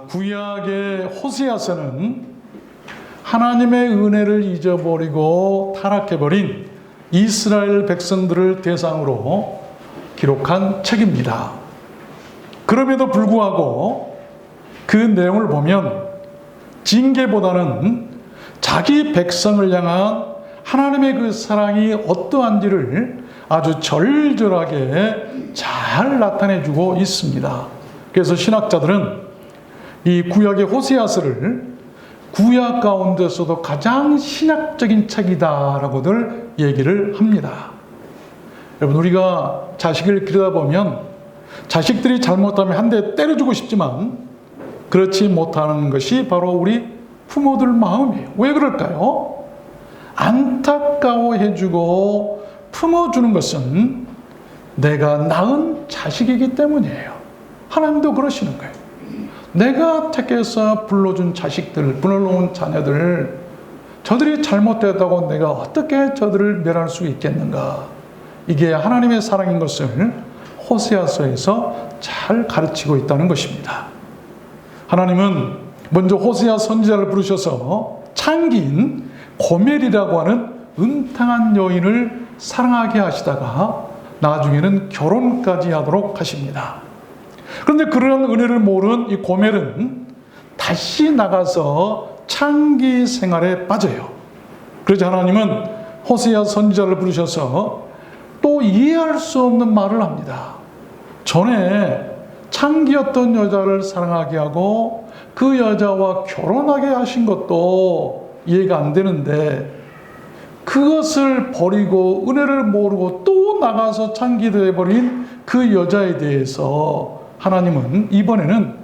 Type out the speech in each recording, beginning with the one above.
구약의 호세아서는 하나님의 은혜를 잊어버리고 타락해버린 이스라엘 백성들을 대상으로 기록한 책입니다. 그럼에도 불구하고 그 내용을 보면 징계보다는 자기 백성을 향한 하나님의 그 사랑이 어떠한지를 아주 절절하게 잘 나타내주고 있습니다. 그래서 신학자들은 이 구약의 호세아서를 구약 가운데서도 가장 신학적인 책이다라고들 얘기를 합니다. 여러분, 우리가 자식을 기르다 보면 자식들이 잘못하면 한 대 때려주고 싶지만 그렇지 못하는 것이 바로 우리 부모들 마음이에요. 왜 그럴까요? 안타까워해주고 품어주는 것은 내가 낳은 자식이기 때문이에요. 하나님도 그러시는 거예요. 내가 택해서 불러준 자식들, 불러놓은 자녀들, 저들이 잘못됐다고 내가 어떻게 저들을 멸할 수 있겠는가? 이게 하나님의 사랑인 것을 호세아서에서 잘 가르치고 있다는 것입니다. 하나님은 먼저 호세아 선지자를 부르셔서 창기인 고멜이라고 하는 음탕한 여인을 사랑하게 하시다가 나중에는 결혼까지 하도록 하십니다. 그런데 그런 은혜를 모르는 이 고멜은 다시 나가서 창기 생활에 빠져요. 그래서 하나님은 호세아 선지자를 부르셔서 또 이해할 수 없는 말을 합니다. 전에 창기였던 여자를 사랑하게 하고 그 여자와 결혼하게 하신 것도 이해가 안 되는데 그것을 버리고 은혜를 모르고 또 나가서 창기되어버린 그 여자에 대해서 하나님은 이번에는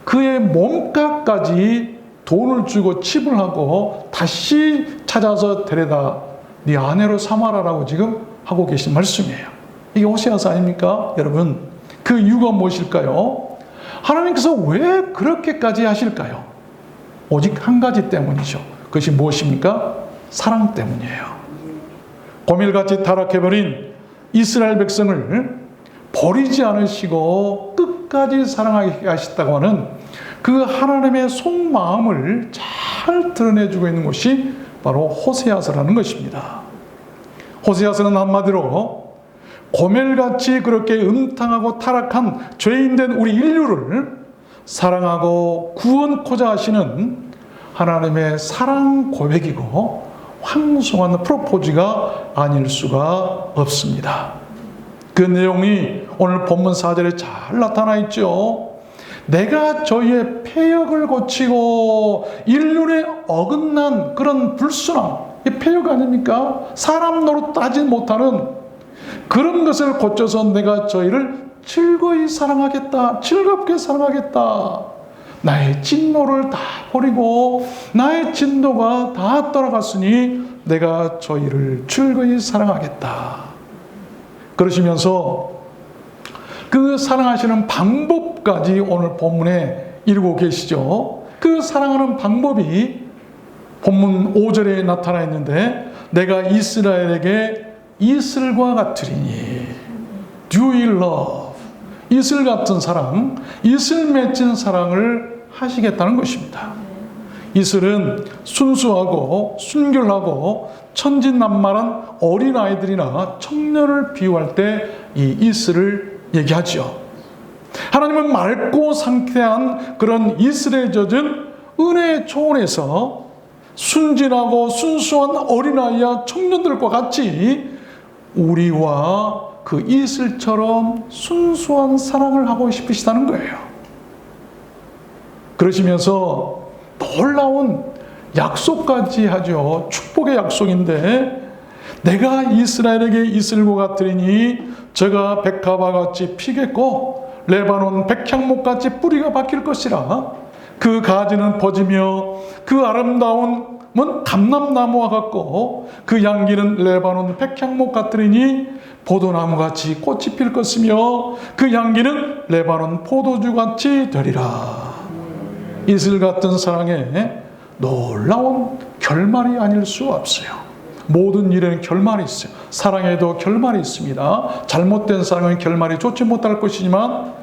그의 몸값까지 돈을 주고 치불하고 다시 찾아서 데려다 네 아내로 삼아라라고 지금 하고 계신 말씀이에요. 이게 호세아서 아닙니까? 여러분, 그 이유가 무엇일까요? 하나님께서 왜 그렇게까지 하실까요? 오직 한 가지 때문이죠. 그것이 무엇입니까? 사랑 때문이에요. 고멜같이 타락해버린 이스라엘 백성을 버리지 않으시고 끝까지 사랑하게 하셨다고 하는 그 하나님의 속마음을 잘 드러내주고 있는 것이 바로 호세아서라는 것입니다. 호세아서는 한마디로 고멜같이 그렇게 음탕하고 타락한 죄인된 우리 인류를 사랑하고 구원코자 하시는 하나님의 사랑 고백이고 황송한 프로포즈가 아닐 수가 없습니다. 그 내용이 오늘 본문 4절에 잘 나타나 있죠. 내가 저희의 패역을 고치고 인륜에 어긋난 그런 불순함, 이 패역 아닙니까? 사람 노릇 따지 못하는 그런 것을 고쳐서 내가 저희를 즐거이 사랑하겠다, 즐겁게 사랑하겠다. 나의 진노를 다 버리고 나의 진노가 다 떠나갔으니 내가 저희를 즐거이 사랑하겠다. 그러시면서 그 사랑하시는 방법까지 오늘 본문에 이루고 계시죠. 그 사랑하는 방법이 본문 5절에 나타나 있는데 내가 이스라엘에게 이슬과 같으리니 dewy love, 이슬 같은 사랑, 이슬 맺힌 사랑을 하시겠다는 것입니다. 이슬은 순수하고 순결하고 천진난만한 어린아이들이나 청년을 비유할 때 이 이슬을 얘기하죠. 하나님은 맑고 상쾌한 그런 이슬에 젖은 은혜의 초원에서 순진하고 순수한 어린아이와 청년들과 같이 우리와 그 이슬처럼 순수한 사랑을 하고 싶으시다는 거예요. 그러시면서 놀라운 약속까지 하죠. 축복의 약속인데 내가 이스라엘에게 이슬과 같으리니 저가 백합화 같이 피겠고 레바논 백향목 같이 뿌리가 박힐 것이라 그 가지는 퍼지며 그 아름다움은 감람나무와 같고 그 향기는 레바논 백향목 같으리니 포도나무같이 꽃이 필 것이며 그 향기는 레바논 포도주같이 되리라. 이슬 같은 사랑에 놀라운 결말이 아닐 수 없어요. 모든 일에는 결말이 있어요. 사랑에도 결말이 있습니다. 잘못된 사랑은 결말이 좋지 못할 것이지만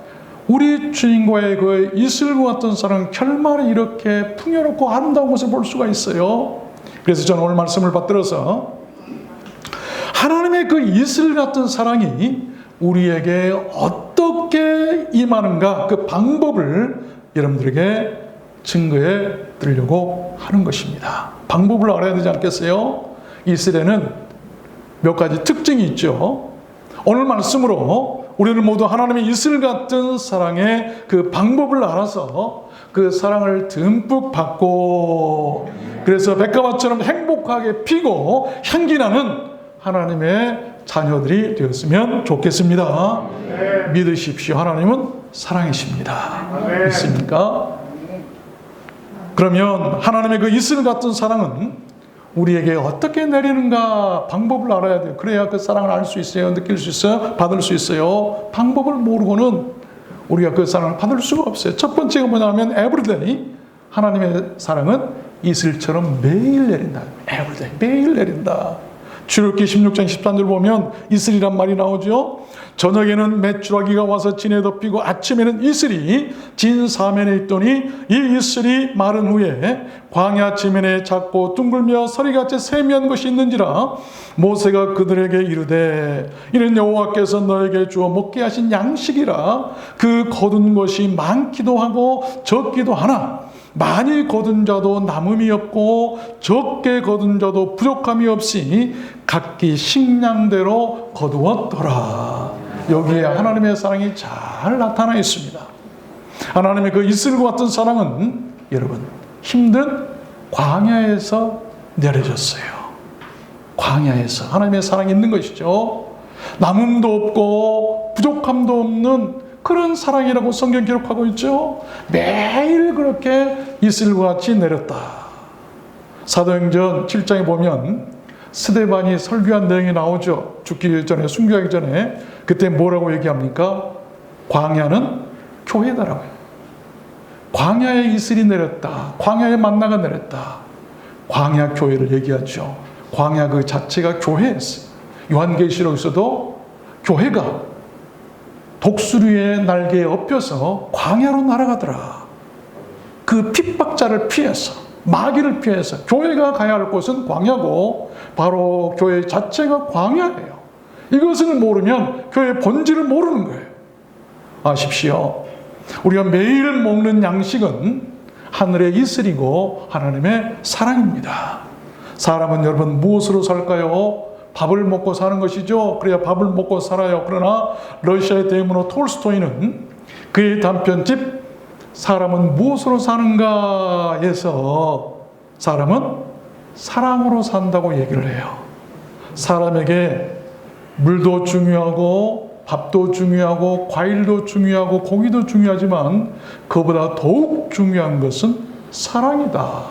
우리 주님과의 그 이슬과 같은 사랑, 결말이 이렇게 풍요롭고 아름다운 것을 볼 수가 있어요. 그래서 저는 오늘 말씀을 받들어서 하나님의 그 이슬 같은 사랑이 우리에게 어떻게 임하는가, 그 방법을 여러분들에게 증거해 드리려고 하는 것입니다. 방법을 알아야 되지 않겠어요? 이슬에는 몇 가지 특징이 있죠. 오늘 말씀으로 우리는 모두 하나님의 이슬 같은 사랑의 그 방법을 알아서 그 사랑을 듬뿍 받고, 그래서 백합화처럼 행복하게 피고 향기나는 하나님의 자녀들이 되었으면 좋겠습니다. 믿으십시오. 하나님은 사랑이십니다. 믿습니까? 그러면 하나님의 그 이슬 같은 사랑은 우리에게 어떻게 내리는가 방법을 알아야 돼요. 그래야 그 사랑을 알 수 있어요. 느낄 수 있어요. 받을 수 있어요. 방법을 모르고는 우리가 그 사랑을 받을 수가 없어요. 첫 번째가 뭐냐면 everyday, 하나님의 사랑은 이슬처럼 매일 내린다. everyday, 매일 내린다. 출애굽기 16장 13절 보면 이슬이란 말이 나오죠. 저녁에는 메추라기가 와서 진에 덮이고 아침에는 이슬이 진 사면에 있더니 이 이슬이 마른 후에 광야 지면에 작고 둥글며 서리같이 세미한 것이 있는지라 모세가 그들에게 이르되 이는 여호와께서 너에게 주어 먹게 하신 양식이라. 그 거둔 것이 많기도 하고 적기도 하나 많이 거둔 자도 남음이 없고 적게 거둔 자도 부족함이 없이 각기 식량대로 거두었더라. 여기에 하나님의 사랑이 잘 나타나 있습니다. 하나님의 그 이슬과 같은 사랑은 여러분 힘든 광야에서 내려졌어요. 광야에서 하나님의 사랑이 있는 것이죠. 남음도 없고 부족함도 없는 그런 사랑이라고 성경 기록하고 있죠. 매일 그렇게 이슬과 같이 내렸다. 사도행전 7장에 보면 스데반이 설교한 내용이 나오죠. 죽기 전에, 순교하기 전에. 그때 뭐라고 얘기합니까? 광야는 교회다라고요. 광야에 이슬이 내렸다. 광야에 만나가 내렸다. 광야 교회를 얘기하죠. 광야 그 자체가 교회였어요. 요한계시록에서도 교회가 독수리의 날개에 엎여서 광야로 날아가더라. 그 핍박자를 피해서, 마귀를 피해서 교회가 가야 할 곳은 광야고 바로 교회 자체가 광야예요. 이것을 모르면 교회의 본질을 모르는 거예요. 아십시오. 우리가 매일 먹는 양식은 하늘의 이슬이고 하나님의 사랑입니다. 사람은 여러분 무엇으로 살까요? 밥을 먹고 사는 것이죠. 그래야 밥을 먹고 살아요. 그러나 러시아의 대문호 톨스토이는 그의 단편집 사람은 무엇으로 사는가 해서 사람은 사랑으로 산다고 얘기를 해요. 사람에게 물도 중요하고 밥도 중요하고 과일도 중요하고 고기도 중요하지만 그보다 더욱 중요한 것은 사랑이다.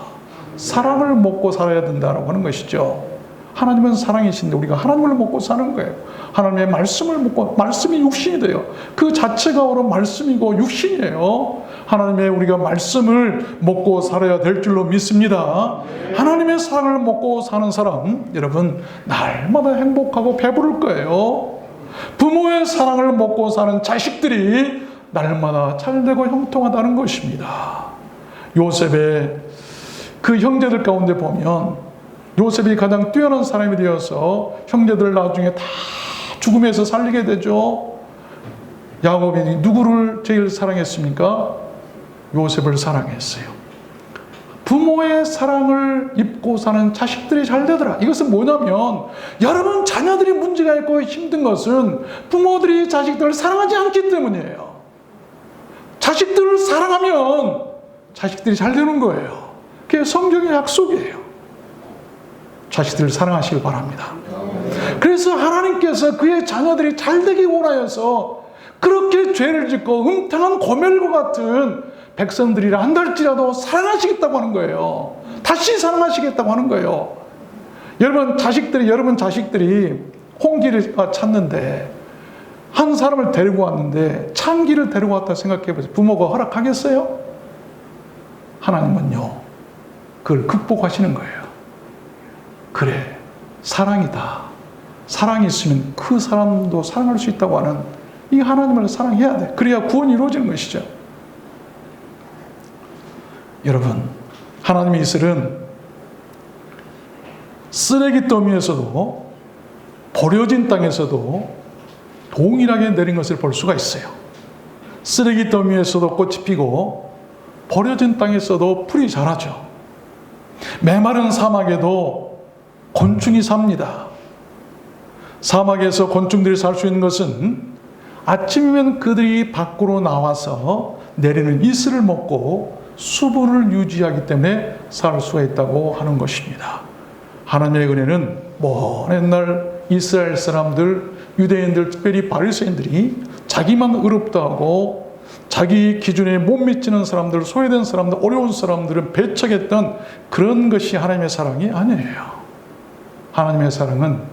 사랑을 먹고 살아야 된다고 하는 것이죠. 하나님은 사랑이신데 우리가 하나님을 먹고 사는 거예요. 하나님의 말씀을 먹고, 말씀이 육신이 돼요. 그 자체가 바로 말씀이고 육신이에요. 하나님의 우리가 말씀을 먹고 살아야 될 줄로 믿습니다. 하나님의 사랑을 먹고 사는 사람, 여러분 날마다 행복하고 배부를 거예요. 부모의 사랑을 먹고 사는 자식들이 날마다 잘되고 형통하다는 것입니다. 요셉의 그 형제들 가운데 보면 요셉이 가장 뛰어난 사람이 되어서 형제들 나중에 다 죽음에서 살리게 되죠. 야곱이 누구를 제일 사랑했습니까? 요셉을 사랑했어요. 부모의 사랑을 입고 사는 자식들이 잘 되더라. 이것은 뭐냐면 여러분 자녀들이 문제가 있고 힘든 것은 부모들이 자식들을 사랑하지 않기 때문이에요. 자식들을 사랑하면 자식들이 잘 되는 거예요. 그게 성경의 약속이에요. 자식들을 사랑하시길 바랍니다. 그래서 하나님께서 그의 자녀들이 잘되기 원하여서 그렇게 죄를 짓고 음탕한 고멜과 같은 백성들이라 한달지라도 사랑하시겠다고 하는 거예요. 다시 사랑하시겠다고 하는 거예요. 여러분 자식들이 홍기를 찾는데 한 사람을 데리고 왔는데 창기를 데리고 왔다 생각해 보세요. 부모가 허락하겠어요? 하나님은요 그걸 극복하시는 거예요. 그래, 사랑이다. 사랑이 있으면 그 사람도 사랑할 수 있다고 하는 이 하나님을 사랑해야 돼. 그래야 구원이 이루어지는 것이죠. 여러분, 하나님의 이슬은 쓰레기 더미에서도 버려진 땅에서도 동일하게 내린 것을 볼 수가 있어요. 쓰레기 더미에서도 꽃이 피고 버려진 땅에서도 풀이 자라죠. 메마른 사막에도 곤충이 삽니다. 사막에서 곤충들이 살 수 있는 것은 아침이면 그들이 밖으로 나와서 내리는 이슬을 먹고 수분을 유지하기 때문에 살 수가 있다고 하는 것입니다. 하나님의 은혜는 먼 옛날 이스라엘 사람들, 유대인들, 특별히 바리새인들이 자기만 의롭다 하고 자기 기준에 못 미치는 사람들, 소외된 사람들, 어려운 사람들은 배척했던 그런 것이 하나님의 사랑이 아니에요. 하나님의 사랑은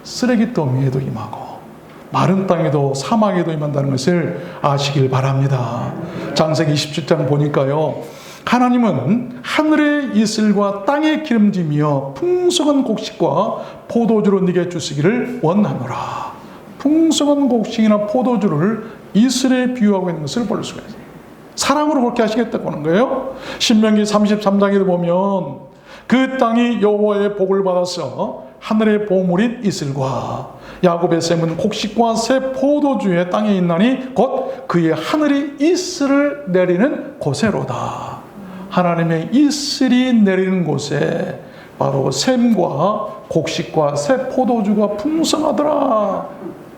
쓰레기 더미에도 임하고 마른 땅에도 사막에도 임한다는 것을 아시길 바랍니다. 창세기 27장 보니까요, 하나님은 하늘의 이슬과 땅의 기름짐이여 풍성한 곡식과 포도주로 네게 주시기를 원하노라. 풍성한 곡식이나 포도주를 이슬에 비유하고 있는 것을 볼 수가 있어요. 사랑으로 그렇게 하시겠다고 하는 거예요. 신명기 33장에도 보면 그 땅이 여호와의 복을 받아서 하늘의 보물인 이슬과 야곱의 샘은 곡식과 새 포도주의 땅에 있나니 곧 그의 하늘이 이슬을 내리는 곳에로다. 하나님의 이슬이 내리는 곳에 바로 샘과 곡식과 새 포도주가 풍성하더라.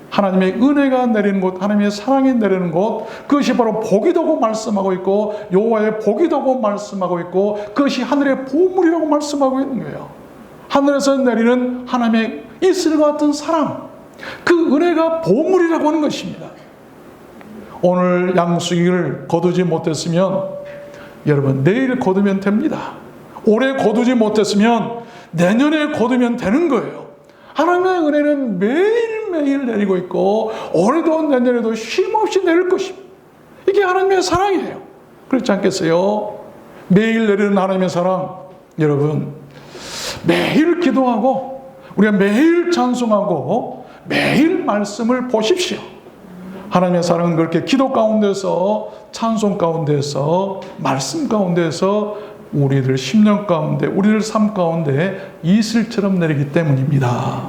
하나님의 은혜가 내리는 곳, 하나님의 사랑이 내리는 곳, 그것이 바로 복이라고 말씀하고 있고 여호와의 복이라고 말씀하고 있고 그것이 하늘의 보물이라고 말씀하고 있는 거예요. 하늘에서 내리는 하나님의 이슬과 같은 사랑, 그 은혜가 보물이라고 하는 것입니다. 오늘 양수기를 거두지 못했으면 여러분 내일 거두면 됩니다. 올해 거두지 못했으면 내년에 거두면 되는 거예요. 하나님의 은혜는 매일매일 내리고 있고 올해도 내년에도 쉼없이 내릴 것입니다. 이게 하나님의 사랑이에요. 그렇지 않겠어요? 매일 내리는 하나님의 사랑, 여러분 매일 기도하고 우리가 매일 찬송하고 매일 말씀을 보십시오. 하나님의 사랑은 그렇게 기도 가운데서, 찬송 가운데서, 말씀 가운데서 우리들 심령 가운데, 우리들 삶 가운데 이슬처럼 내리기 때문입니다.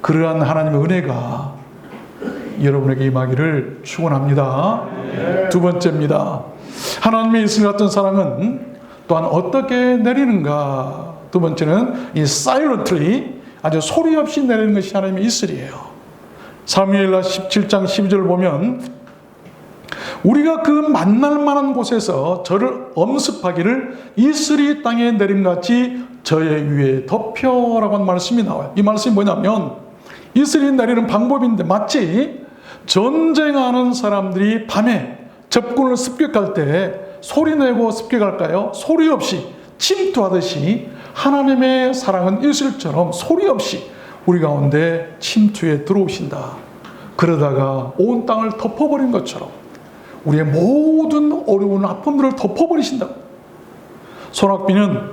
그러한 하나님의 은혜가 여러분에게 임하기를 축원합니다. 두 번째입니다. 하나님의 이슬 같은 사랑은 또한 어떻게 내리는가? 두 번째는 이 silently, 아주 소리 없이 내리는 것이 하나님의 이슬이에요. 사무엘하 17장 12절을 보면 우리가 그 만날 만한 곳에서 저를 엄습하기를 이슬이 땅에 내림같이 저의 위에 덮여라고 하는 말씀이 나와요. 이 말씀이 뭐냐면 이슬이 내리는 방법인데 마치 전쟁하는 사람들이 밤에 적군을 습격할 때 소리내고 습격할까요? 소리 없이 침투하듯이 하나님의 사랑은 이슬처럼 소리 없이 우리 가운데 침투에 들어오신다. 그러다가 온 땅을 덮어버린 것처럼 우리의 모든 어려운 아픔들을 덮어버리신다. 소낙비는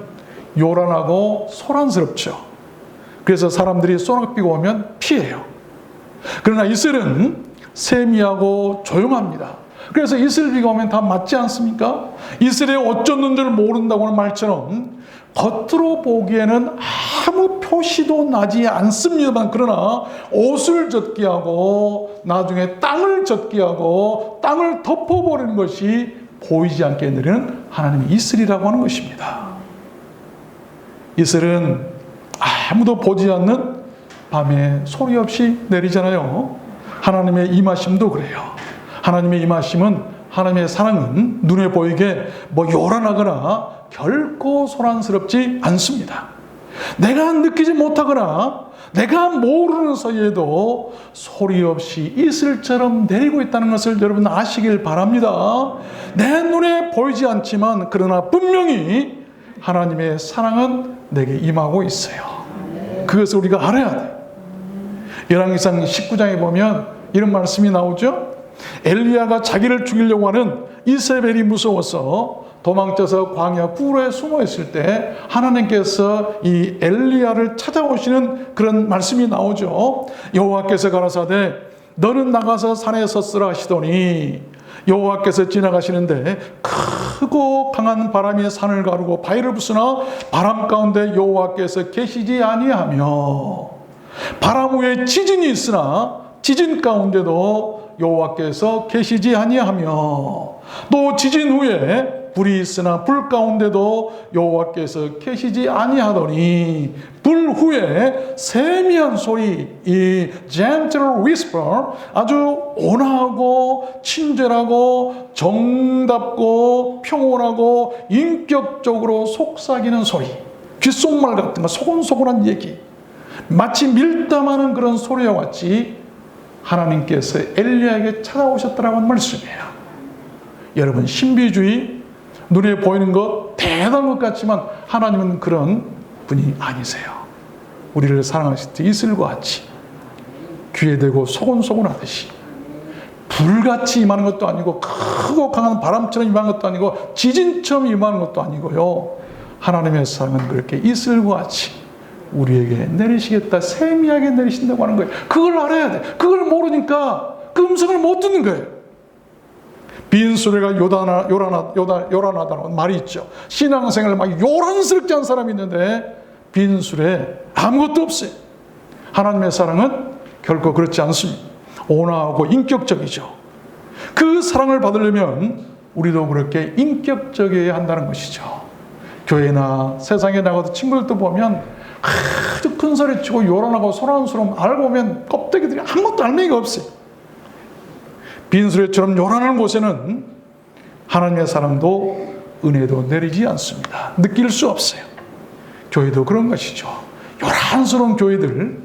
요란하고 소란스럽죠. 그래서 사람들이 소낙비가 오면 피해요. 그러나 이슬은 세미하고 조용합니다. 그래서 이슬비가 오면 다 맞지 않습니까? 이슬에 어쩌는 줄 모른다고 하는 말처럼 겉으로 보기에는 아무 표시도 나지 않습니다만 그러나 옷을 젖게 하고 나중에 땅을 젖게 하고 땅을 덮어버리는 것이 보이지 않게 내리는 하나님의 이슬이라고 하는 것입니다. 이슬은 아무도 보지 않는 밤에 소리 없이 내리잖아요. 하나님의 임하심도 그래요. 하나님의 임하심은, 하나님의 사랑은 눈에 보이게 요란하거나 결코 소란스럽지 않습니다. 내가 느끼지 못하거나 내가 모르는 사이에도 소리 없이 이슬처럼 내리고 있다는 것을 여러분 아시길 바랍니다. 내 눈에 보이지 않지만 그러나 분명히 하나님의 사랑은 내게 임하고 있어요. 그것을 우리가 알아야 돼요. 열왕기상 19장에 보면 이런 말씀이 나오죠. 엘리야가 자기를 죽이려고 하는 이세벨이 무서워서 도망쳐서 광야 굴에 숨어 있을 때 하나님께서 이 엘리야를 찾아오시는 그런 말씀이 나오죠. 여호와께서 가라사대 너는 나가서 산에 섰으라 하시더니 여호와께서 지나가시는데 크고 강한 바람이 산을 가르고 바위를 부수나 바람 가운데 여호와께서 계시지 아니하며 바람 후에 지진이 있으나 지진 가운데도 여호와께서 계시지 아니하며 또 지진 후에 불이 있으나 불 가운데도 여호와께서 계시지 아니하더니 불 후에 세미한 소리, 이 gentle whisper, 아주 온화하고 친절하고 정답고 평온하고 인격적으로 속삭이는 소리, 귓속말 같은 거, 소곤소곤한 얘기, 마치 밀담하는 그런 소리와 같이 하나님께서 엘리야에게 찾아오셨다라고 하는 말씀이에요. 여러분, 신비주의, 눈에 보이는 것 대단한 것 같지만 하나님은 그런 분이 아니세요. 우리를 사랑하실 때 이슬과 같이 귀에 대고 소곤소곤하듯이 불같이 임하는 것도 아니고 크고 강한 바람처럼 임하는 것도 아니고 지진처럼 임하는 것도 아니고요. 하나님의 사랑은 그렇게 이슬과 같이 우리에게 내리시겠다, 세미하게 내리신다고 하는 거예요. 그걸 알아야 돼. 그걸 모르니까 그 음성을 못 듣는 거예요. 빈수레가 요란하다는 말이 있죠. 신앙생활을 막 요란스럽게 한 사람이 있는데 빈수레 아무것도 없어요. 하나님의 사랑은 결코 그렇지 않습니다. 온화하고 인격적이죠. 그 사랑을 받으려면 우리도 그렇게 인격적이어야 한다는 것이죠. 교회나 세상에 나가도 친구들도 보면 아주 큰 소리 치고 요란하고 소란스러움 알고 보면 껍데기들이 아무것도 알맹이가 없어요. 빈수레처럼 요란한 곳에는 하나님의 사랑도 은혜도 내리지 않습니다. 느낄 수 없어요. 교회도 그런 것이죠. 요란스러운 교회들,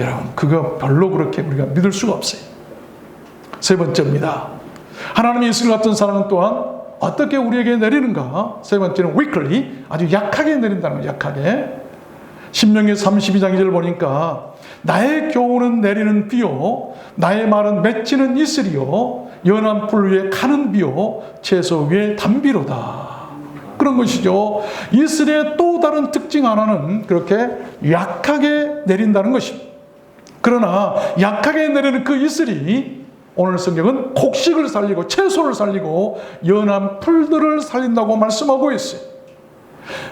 여러분, 그거 별로 그렇게 우리가 믿을 수가 없어요. 세 번째입니다. 하나님의 이슬 같은 사랑은 또한 어떻게 우리에게 내리는가? 세 번째는 weakly, 아주 약하게 내린다는 거예요. 약하게. 신명기 32장 1절 보니까 나의 교훈은 내리는 비요, 나의 말은 맺히는 이슬이요, 연한 풀 위에 가는 비요, 채소 위에 담비로다. 그런 것이죠. 이슬의 또 다른 특징 하나는 그렇게 약하게 내린다는 것입니다. 그러나 약하게 내리는 그 이슬이 오늘 성경은 곡식을 살리고 채소를 살리고 연한 풀들을 살린다고 말씀하고 있어요.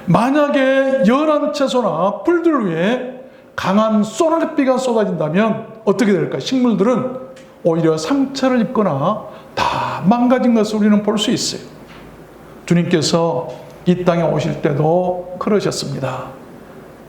만약에 연한 채소나 풀들 위에 강한 소나기비가 쏟아진다면 어떻게 될까? 식물들은 오히려 상처를 입거나 다 망가진 것을 우리는 볼 수 있어요. 주님께서 이 땅에 오실 때도 그러셨습니다.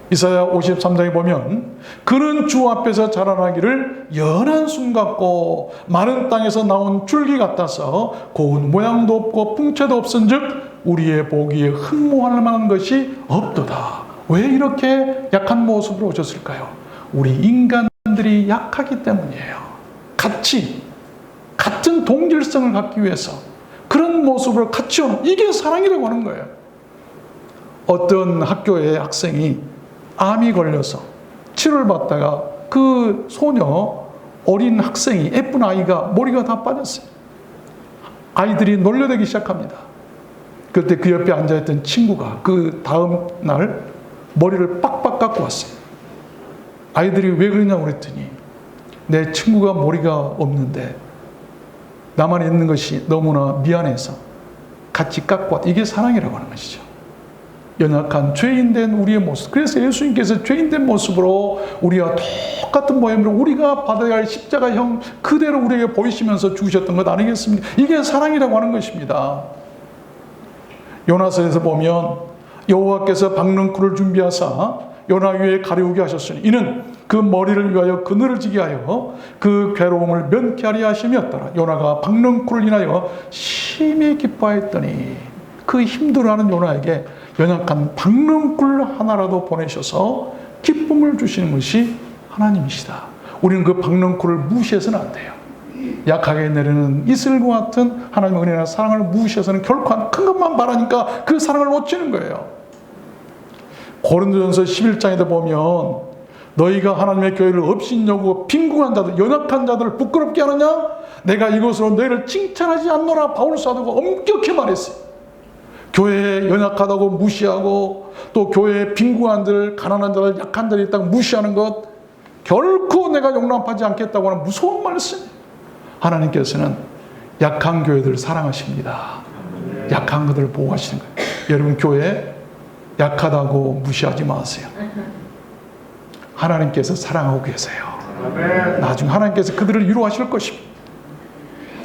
이사야 53장에 보면 그는 주 앞에서 자라나기를 연한 순 같고 마른 땅에서 나온 줄기 같아서 고운 모양도 없고 풍채도 없은즉 우리의 보기에 흠모할 만한 것이 없도다. 왜 이렇게 약한 모습으로 오셨을까요? 우리 인간들이 약하기 때문이에요. 같은 동질성을 갖기 위해서 그런 모습을 같이 오는, 이게 사랑이라고 하는 거예요. 어떤 학교의 학생이 암이 걸려서 치료를 받다가 그 소녀, 어린 학생이, 예쁜 아이가 머리가 다 빠졌어요. 아이들이 놀려대기 시작합니다. 그때 그 옆에 앉아있던 친구가 그 다음 날 머리를 빡빡 깎고 왔어요. 아이들이 왜 그러냐고 그랬더니 내 친구가 머리가 없는데 나만 있는 것이 너무나 미안해서 같이 깎고 왔다. 이게 사랑이라고 하는 것이죠. 연약한 죄인된 우리의 모습. 그래서 예수님께서 죄인된 모습으로 우리와 똑같은 모양으로 우리가 받아야 할 십자가형 그대로 우리에게 보이시면서 죽으셨던 것 아니겠습니까? 이게 사랑이라고 하는 것입니다. 요나서에서 보면 여호와께서 박능쿨을 준비하사 요나 위에 가려우게 하셨으니 이는 그 머리를 위하여 그늘을 지게 하여 그 괴로움을 면케하리 하심이었더라. 요나가 박능쿨을 인하여 심히 기뻐했더니 그 힘들어하는 요나에게 연약한 박능쿨 하나라도 보내셔서 기쁨을 주시는 것이 하나님이시다. 우리는 그 박능쿨을 무시해서는 안 돼요. 약하게 내리는 이슬과 같은 하나님의 은혜나 사랑을 무시해서는 결코 큰 것만 바라니까 그 사랑을 놓치는 거예요. 고린도전서 11장에도 보면 너희가 하나님의 교회를 업신여고 빈궁한 자들, 연약한 자들을 부끄럽게 하느냐? 내가 이것으로 너희를 칭찬하지 않노라. 바울 사도가 엄격히 말했어요. 교회에 연약하다고 무시하고 또 교회에 빈궁한 자들, 가난한 자들, 약한 자들이 있다고 무시하는 것 결코 내가 용납하지 않겠다고 하는 무서운 말씀. 하나님께서는 약한 교회들을 사랑하십니다. 약한 것들을 보호하시는 거예요. 여러분 교회 약하다고 무시하지 마세요. 하나님께서 사랑하고 계세요. 나중에 하나님께서 그들을 위로하실 것입니다.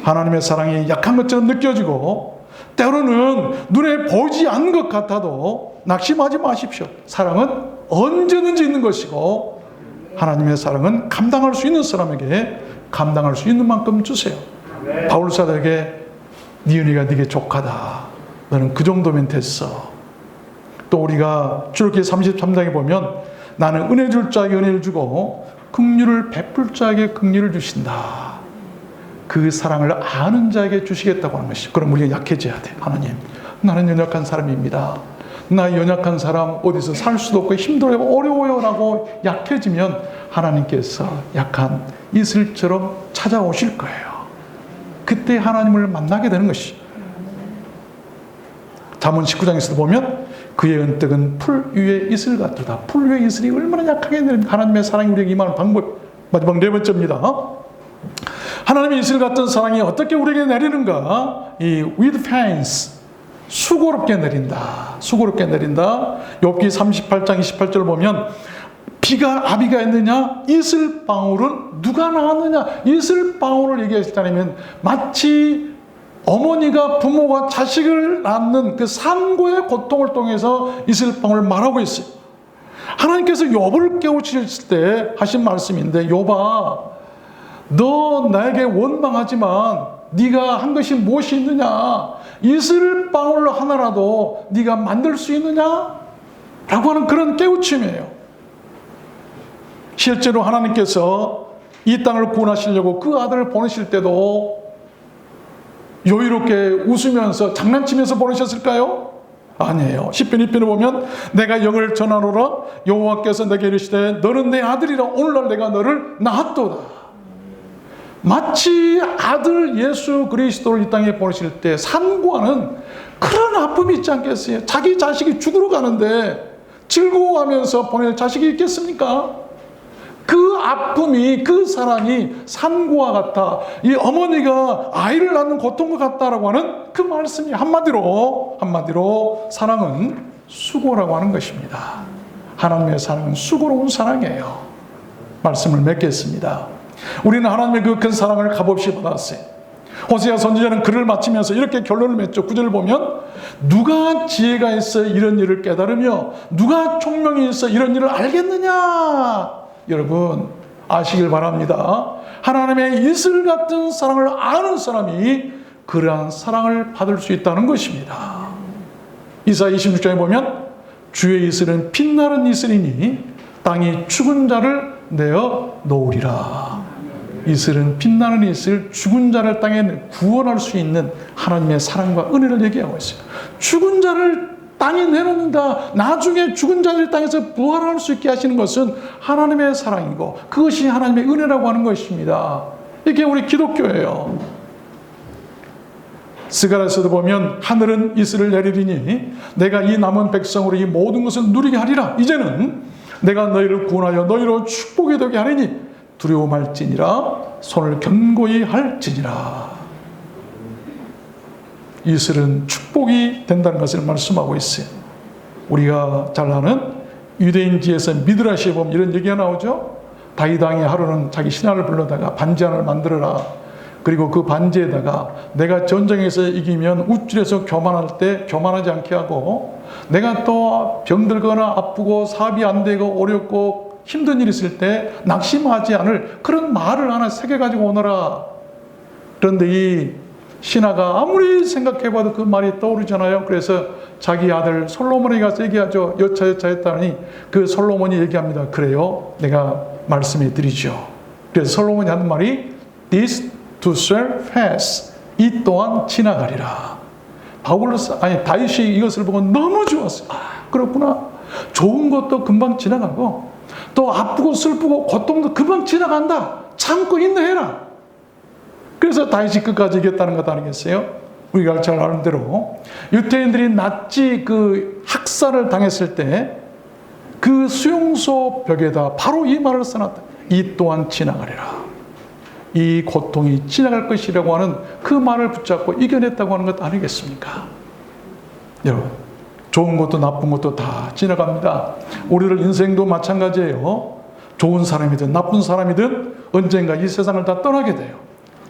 하나님의 사랑이 약한 것처럼 느껴지고 때로는 눈에 보이지 않는 것 같아도 낙심하지 마십시오. 사랑은 언제든지 있는 것이고 하나님의 사랑은 감당할 수 있는 사람에게 감당할 수 있는 만큼 주세요. 바울 사도에게 네 은혜가 네게 족하다. 너는 그 정도면 됐어. 또 우리가 출애굽기 33장에 보면 나는 은혜 줄 자에게 은혜를 주고 긍휼을 베풀 자에게 긍휼을 주신다. 그 사랑을 아는 자에게 주시겠다고 하는 것이. 그럼 우리가 약해져야 돼. 하나님, 나는 연약한 사람입니다. 나 연약한 사람 어디서 살 수도 없고 힘들어요, 어려워요 라고 약해지면 하나님께서 약한 이슬처럼 찾아오실 거예요. 그때 하나님을 만나게 되는 것이. 잠언 19장에서도 보면 그의 은택은 풀 위에 이슬 같도다. 풀 위에 이슬이 얼마나 약하게 내린 하나님의 사랑이 우리에게 임하는 방법. 마지막 네 번째입니다. 하나님의 이슬 같은 사랑이 어떻게 우리에게 내리는가? 이 with fans, 수고롭게 내린다. 수고롭게 내린다. 욥기 38장 28절 보면 비가 아비가 있느냐? 이슬방울은 누가 낳았느냐? 이슬방울을 얘기했을 때면 마치 어머니가 부모가 자식을 낳는 그 산고의 고통을 통해서 이슬방울을 말하고 있어요. 하나님께서 욥을 깨우치실 때 하신 말씀인데 욥아, 너 나에게 원망하지만 네가 한 것이 무엇이 있느냐? 이슬방울 하나라도 네가 만들 수 있느냐? 라고 하는 그런 깨우침이에요. 실제로 하나님께서 이 땅을 구원하시려고 그 아들을 보내실 때도 여유롭게 웃으면서 장난치면서 보내셨을까요? 아니에요. 시편 2편을 보면 내가 영을 전하노라 여호와께서 내게 이르시되 너는 내 아들이라 오늘날 내가 너를 낳았도다. 마치 아들 예수 그리스도를 이 땅에 보내실 때 산구하는 그런 아픔이 있지 않겠어요? 자기 자식이 죽으러 가는데 즐거워하면서 보낼 자식이 있겠습니까? 그 아픔이, 그 사랑이 산고와 같다. 이 어머니가 아이를 낳는 고통과 같다라고 하는 그 말씀이 한마디로 사랑은 수고라고 하는 것입니다. 하나님의 사랑은 수고로운 사랑이에요. 말씀을 맺겠습니다. 우리는 하나님의 그 큰 사랑을 값없이 받았어요. 호세아 선지자는 글을 마치면서 이렇게 결론을 맺죠. 9절을 보면 누가 지혜가 있어 이런 일을 깨달으며 누가 총명이 있어 이런 일을 알겠느냐. 여러분 아시길 바랍니다. 하나님의 이슬 같은 사랑을 아는 사람이 그러한 사랑을 받을 수 있다는 것입니다. 이사야 26장에 보면 주의 이슬은 빛나는 이슬이니 땅이 죽은 자를 내어 놓으리라. 이슬은 빛나는 이슬, 죽은 자를 땅에 구원할 수 있는 하나님의 사랑과 은혜를 얘기하고 있어요. 죽은 자를 땅에 내놓는다. 나중에 죽은 자들 땅에서 부활할 수 있게 하시는 것은 하나님의 사랑이고 그것이 하나님의 은혜라고 하는 것입니다. 이게 우리 기독교예요. 스가랴서도 보면 하늘은 이슬을 내리리니 내가 이 남은 백성으로 이 모든 것을 누리게 하리라. 이제는 내가 너희를 구원하여 너희로 축복이 되게 하리니 두려움할지니라 손을 견고히 할지니라. 이슬은 축복이 된다는 것을 말씀하고 있어요. 우리가 잘 아는 유대인지에서 미드라시에 보면 이런 얘기가 나오죠. 다윗 왕이 하루는 자기 신하를 불러다가 반지 하나를 만들어라. 그리고 그 반지에다가 내가 전쟁에서 이기면 우쭐해서 교만할 때 교만하지 않게 하고 내가 또 병들거나 아프고 사업이 안 되고 어렵고 힘든 일이 있을 때 낙심하지 않을 그런 말을 하나 새겨가지고 오너라. 그런데 이 신하가 아무리 생각해봐도 그 말이 떠오르잖아요. 그래서 자기 아들 솔로몬에게 가서 얘기하죠. 여차 했다니 그 솔로몬이 얘기합니다. 그래요, 내가 말씀해 드리죠. 그래서 솔로몬이 하는 말이 This to serve pass, 이 또한 지나가리라. 다윗이 이것을 보고 너무 좋았어요. 아, 그렇구나. 좋은 것도 금방 지나가고 또 아프고 슬프고 고통도 금방 지나간다. 참고 인내해라. 그래서 다윗이 끝까지 이겼다는 것 아니겠어요? 우리가 잘 아는 대로 유대인들이 나치 그 학살을 당했을 때 그 수용소 벽에다 바로 이 말을 써놨다. 이 또한 지나가리라. 이 고통이 지나갈 것이라고 하는 그 말을 붙잡고 이겨냈다고 하는 것 아니겠습니까? 여러분, 좋은 것도 나쁜 것도 다 지나갑니다. 우리들 인생도 마찬가지예요. 좋은 사람이든 나쁜 사람이든 언젠가 이 세상을 다 떠나게 돼요.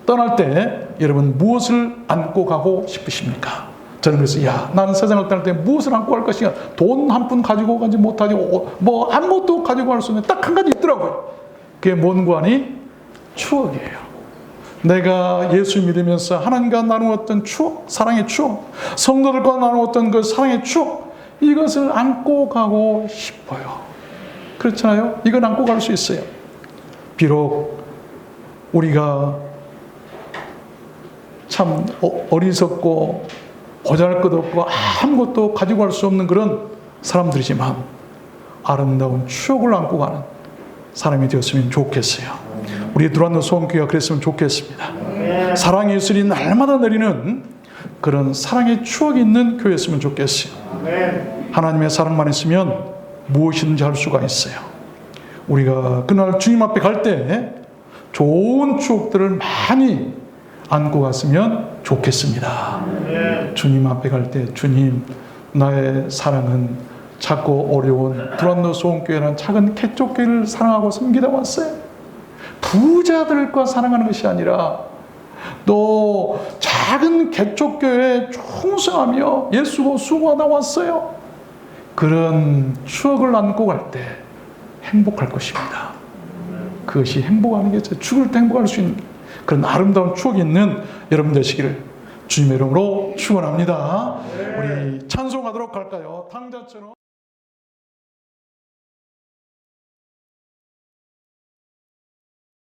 떠날 때 여러분 무엇을 안고 가고 싶으십니까? 저는 그래서 나는 세상을 떠날 때 무엇을 안고 갈 것인가? 돈 한 푼 가지고 가지 못하지 뭐 아무것도 가지고 갈 수 있는 딱 한 가지 있더라고요. 그게 뭔고 하니? 추억이에요. 내가 예수 믿으면서 하나님과 나누었던 추억, 사랑의 추억, 성도들과 나누었던 그 사랑의 추억, 이것을 안고 가고 싶어요. 그렇잖아요? 이건 안고 갈 수 있어요. 비록 우리가 참 어리석고 보잘것없고 아무것도 가지고 갈 수 없는 그런 사람들이지만 아름다운 추억을 안고 가는 사람이 되었으면 좋겠어요. 우리 두란노 소원교회가 그랬으면 좋겠습니다. 사랑의 예술이 날마다 내리는 그런 사랑의 추억이 있는 교회였으면 좋겠어요. 하나님의 사랑만 있으면 무엇이든지 할 수가 있어요. 우리가 그날 주님 앞에 갈 때 좋은 추억들을 많이 안고 갔으면 좋겠습니다. 주님 앞에 갈 때 주님, 나의 사랑은 작고 어려운 두란노 소원교회라는 작은 개척교회를 사랑하고 섬기다 왔어요. 부자들과 사랑하는 것이 아니라 또 작은 개척교회에 충성하며 예수고 수고하다 왔어요. 그런 추억을 안고 갈 때 행복할 것입니다. 그것이 행복하는 게 죽을 때 행복할 수 있는 그런 아름다운 추억이 있는 여러분 되시기를 주님의 이름으로 축원합니다. 우리 찬송하도록 할까요? 탕자처럼.